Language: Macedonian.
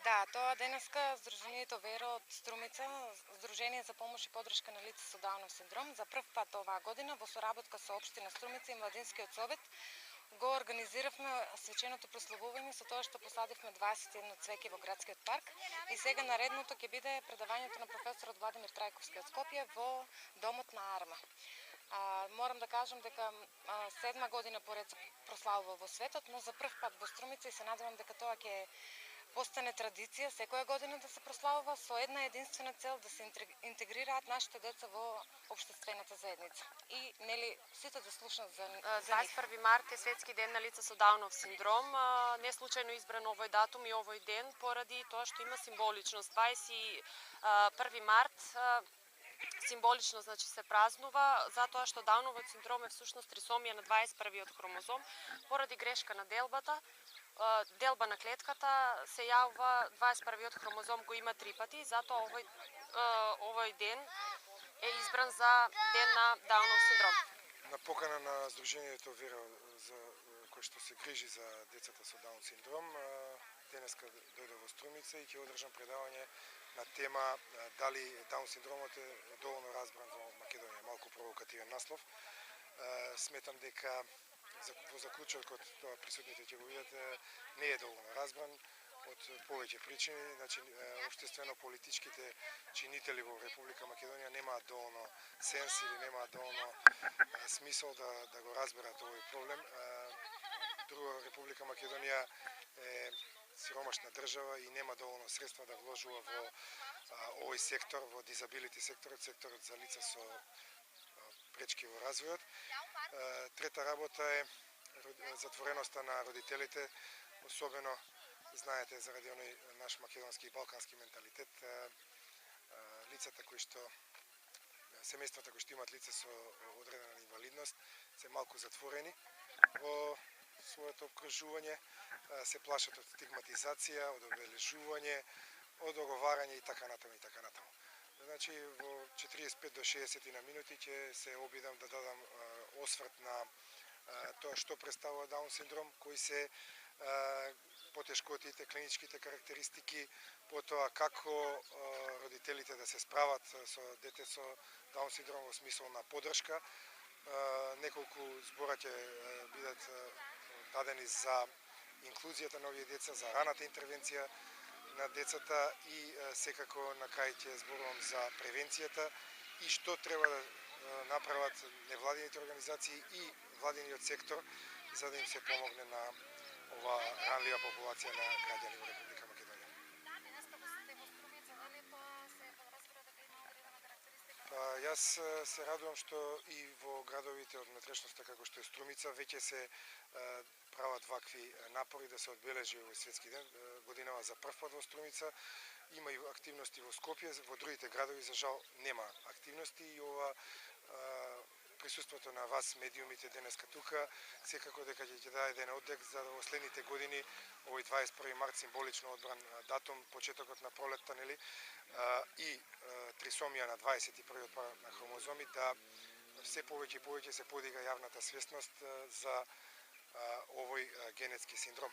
Да, тоа денеска Сдруженијето Веро од Струмица, Сдружение за помош и подршка на лица со Даунов синдром, за прв пат оваа година во соработка со Општина Струмица и Младинскиот совет го организиравме свеченото прославување со тоа што посадивме 21 цвеќе во градскиот парк и сега наредното ќе биде предавањето на професорот Владимир Трајковски од Скопје во домот на Арма. Морам да кажам дека 7 година поред прославува во светот, но за прв пат во Струмица и се надевам дека тоа ќе постане традиција секоја година да се прославува со една единствена цел да се интегрираат нашите деца во општествената заедница. И нели сите да слушнат за нив. 21 март е светски ден на лица со Даунов синдром. Не случајно избран овој датум и овој ден поради тоа што има символичност. 21 март символично значи се празнува затоа што Дауновиот синдром е всушност трисомија на 21-виот хромозом поради грешка на делбата. Делба на клетката се јавува 21-виот хромозом го има 3 пати, затоа овој ден е избран за ден на Даунов синдром. На покана на Сдруженијето Вера за кој што се грижи за децата со Даун синдром, денеска дојде во Струмица и ќе одржам предавање на тема дали Даун синдромот е доволно разбран во Македонија. Малку провокативен наслов. Сметам дека во заклучокот, тоа присутните ќе го видат, не е доволно разбран од повеќе причини. Значи, општествено-политичките чинители во Република Македонија немаат доволно сенс или немаат доволно смисол да го разберат овој проблем. Друго, Република Македонија е сиромашна држава и нема доволно средства да вложува во овој сектор, во дизабилити секторот за лица со пречки во развојот. Трета работа е затвореноста на родителите, особено знаете заради оној наш македонски и балкански менталитет, лицата кои што семејствата кои што имаат лице со одредена инвалидност се малку затворени во своето обкружување, се плашат од стигматизација, од обележување, од оговарање и така натаму и така натаму. Значи во 45 до 60 на минути ќе се обидам да дадам осврт на тоа што представува Даун синдром, кои се потешкотите, клиничките карактеристики, потоа како родителите да се справат со дете со Даун синдром во смисол на подршка. Неколку збора ќе бидат дадени за инклузијата на овие деца, за раната интервенција на децата и секако на крај ќе зборувам за превенцијата и што треба да направат невладините организации и владиниот сектор за да им се помогне на ова ранлива популација на граѓани во Република Македонија. Јас се радувам што и во градовите од внатрешноста како што е Струмица веќе се прават вакви напори да се одбележи овој светски ден. Годинава за прв пат во Струмица има и активности во Скопје, во другите градови за жал нема активности и ова присуството на вас медиумите денеска тука секако дека ќе даде еден одек за во следните години овој 21 март символично одбран датум, почетокот на пролетта, нели, и трисомија на 21-иот пар на хромозоми, да се повеќе и повеќе се подига јавната свесност за овој генетски синдром.